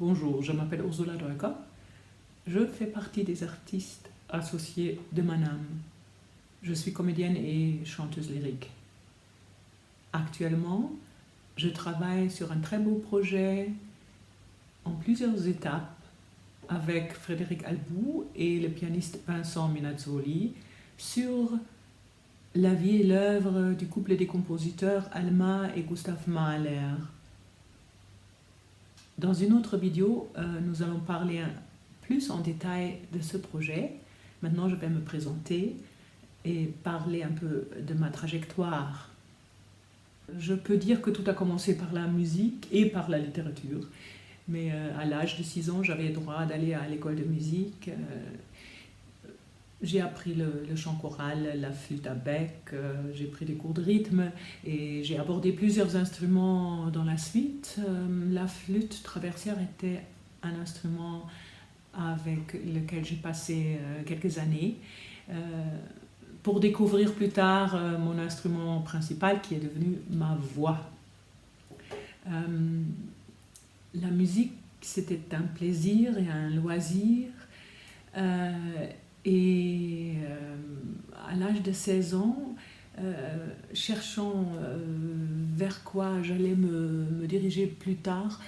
Bonjour, je m'appelle Ursula Deuker. Je fais partie des artistes associés de Manam. Je suis comédienne et chanteuse lyrique. Actuellement, je travaille sur un très beau projet en plusieurs étapes avec Frédéric Albou et le pianiste Vincent Minazzoli sur la vie et l'œuvre du couple des compositeurs Alma et Gustav Mahler. Dans une autre vidéo, nous allons parler plus en détail de ce projet. Maintenant, je vais me présenter et parler un peu de ma trajectoire. Je peux dire que tout a commencé par la musique et par la littérature. Mais à l'âge de 6 ans, j'avais le droit d'aller à l'école de musique. J'ai appris le chant choral, la flûte à bec, j'ai pris des cours de rythme et j'ai abordé plusieurs instruments dans la suite. La flûte traversière était un instrument avec lequel j'ai passé quelques années pour découvrir plus tard mon instrument principal qui est devenu ma voix. La musique, c'était un plaisir et un loisir. Et à l'âge de 16 ans, cherchant vers quoi j'allais me diriger plus tard,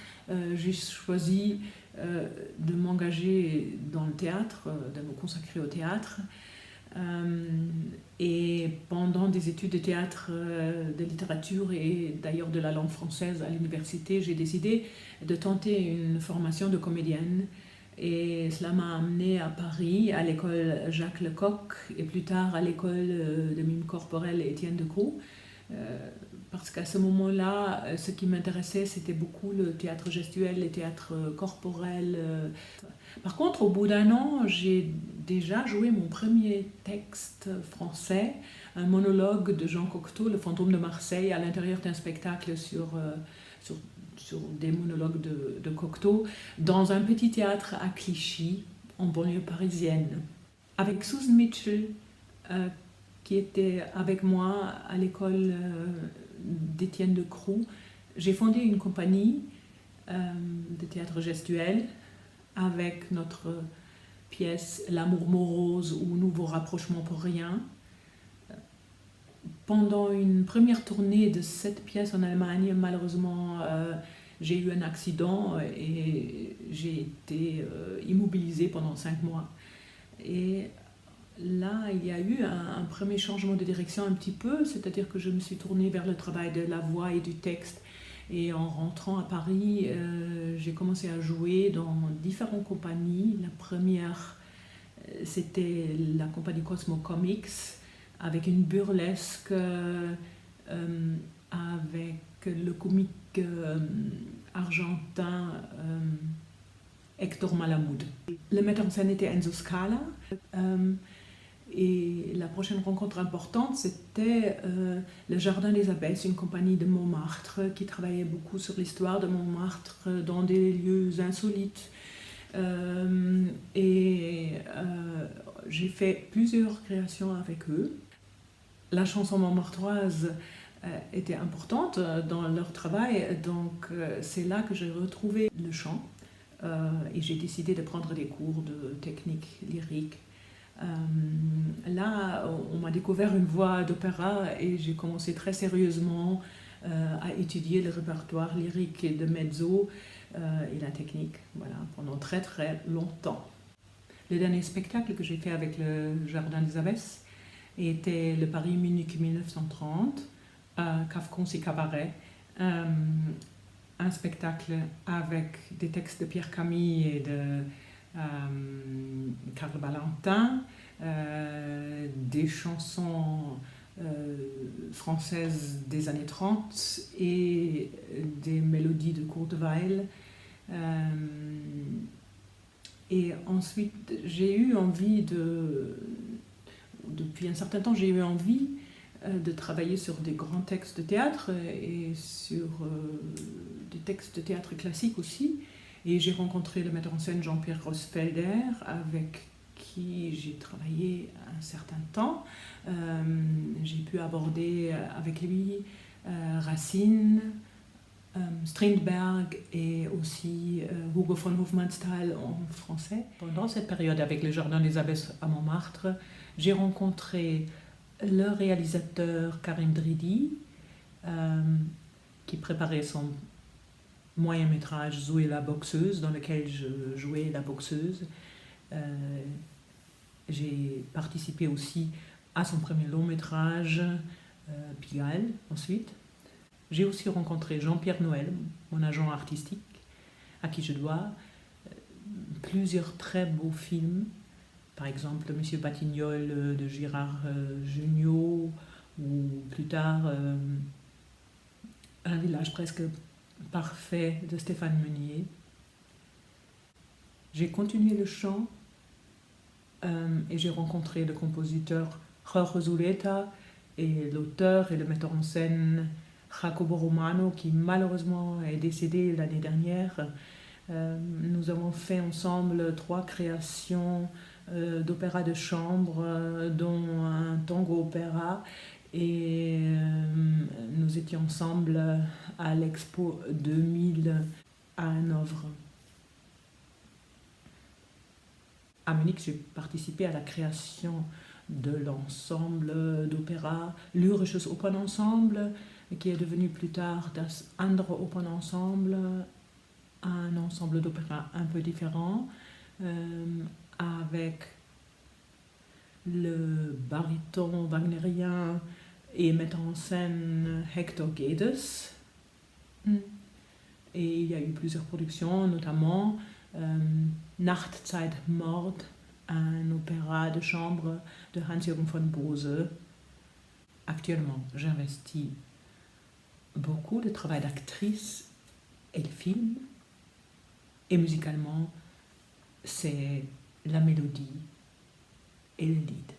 j'ai choisi de m'engager dans le théâtre, de me consacrer au théâtre. Et pendant des études de théâtre, de littérature et d'ailleurs de la langue française à l'université, j'ai décidé de tenter une formation de comédienne. Et cela m'a amenée à Paris, à l'école Jacques Lecoq et plus tard à l'école de mime corporelle Étienne Decroux. Parce qu'à ce moment-là, ce qui m'intéressait, c'était beaucoup le théâtre gestuel, les théâtres corporels. Par contre, au bout d'un an, j'ai déjà joué mon premier texte français, un monologue de Jean Cocteau, Le fantôme de Marseille, à l'intérieur d'un spectacle sur des monologues de Cocteau, dans un petit théâtre à Clichy, en banlieue parisienne. Avec Susan Mitchell, qui était avec moi à l'école d'Étienne Decroux, j'ai fondé une compagnie de théâtre gestuel avec notre pièce L'amour morose ou Nouveau rapprochement pour rien. Pendant une première tournée de cette pièce en Allemagne, malheureusement, j'ai eu un accident et j'ai été immobilisée pendant 5 mois. Et là, il y a eu un premier changement de direction un petit peu, c'est-à-dire que je me suis tournée vers le travail de la voix et du texte. Et en rentrant à Paris, j'ai commencé à jouer dans différentes compagnies. La première, c'était la compagnie Cosmo Comics, avec une burlesque, avec le comique argentin Hector Malamoud. Le metteur en scène était Enzo Scala. Et la prochaine rencontre importante, c'était le Jardin des Abbesses, une compagnie de Montmartre qui travaillait beaucoup sur l'histoire de Montmartre dans des lieux insolites. J'ai fait plusieurs créations avec eux. La chanson montmartroise était importante dans leur travail, donc c'est là que j'ai retrouvé le chant et j'ai décidé de prendre des cours de technique lyrique. Là, on m'a découvert une voix d'opéra et j'ai commencé très sérieusement à étudier le répertoire lyrique et de mezzo et la technique, voilà, pendant très très longtemps. Le dernier spectacle que j'ai fait avec le Jardin des Abbesses était le Paris-Munich 1930, Cafcons et Cabaret, un spectacle avec des textes de Pierre Camille et de Karl Valentin, des chansons françaises des années 30 et des mélodies de Kurt Weill. Et ensuite, j'ai eu envie depuis un certain temps, j'ai eu envie de travailler sur des grands textes de théâtre et sur des textes de théâtre classiques aussi. Et j'ai rencontré le metteur en scène Jean-Pierre Rosfelder, avec qui j'ai travaillé un certain temps. J'ai pu aborder avec lui Racine, Strindberg et aussi Hugo von Hofmannsthal en français. Pendant cette période, avec le Jardin des Abbesses à Montmartre, j'ai rencontré le réalisateur Karim Dridi, qui préparait son moyen métrage Zoé la boxeuse, dans lequel je jouais la boxeuse. J'ai participé aussi à son premier long métrage, Pigalle, ensuite. J'ai aussi rencontré Jean-Pierre Noël, mon agent artistique, à qui je dois plusieurs très beaux films. Par exemple, Monsieur Batignolles de Gérard Jugnot, ou plus tard Un village presque parfait de Stéphane Meunier. J'ai continué le chant et j'ai rencontré le compositeur Jorge Zuleta et l'auteur et le metteur en scène Jacobo Romano, qui malheureusement est décédé l'année dernière. Nous avons fait ensemble 3 créations d'opéra de chambre, dont un tango opéra, et nous étions ensemble à l'Expo 2000 à Hanovre. À Munich, j'ai participé à la création de l'ensemble d'opéra Lyrisches Opernensemble, qui est devenu plus tard Das andere Opernensemble, un ensemble d'opéra un peu différent, avec le baryton wagnérien et metteur en scène Hector Guedes. Et il y a eu plusieurs productions, notamment Nachtzeitmord, un opéra de chambre de Hans-Jürgen von Bose. Actuellement, j'investis beaucoup de travail d'actrice et de film, et musicalement, c'est la mélodie et le lead.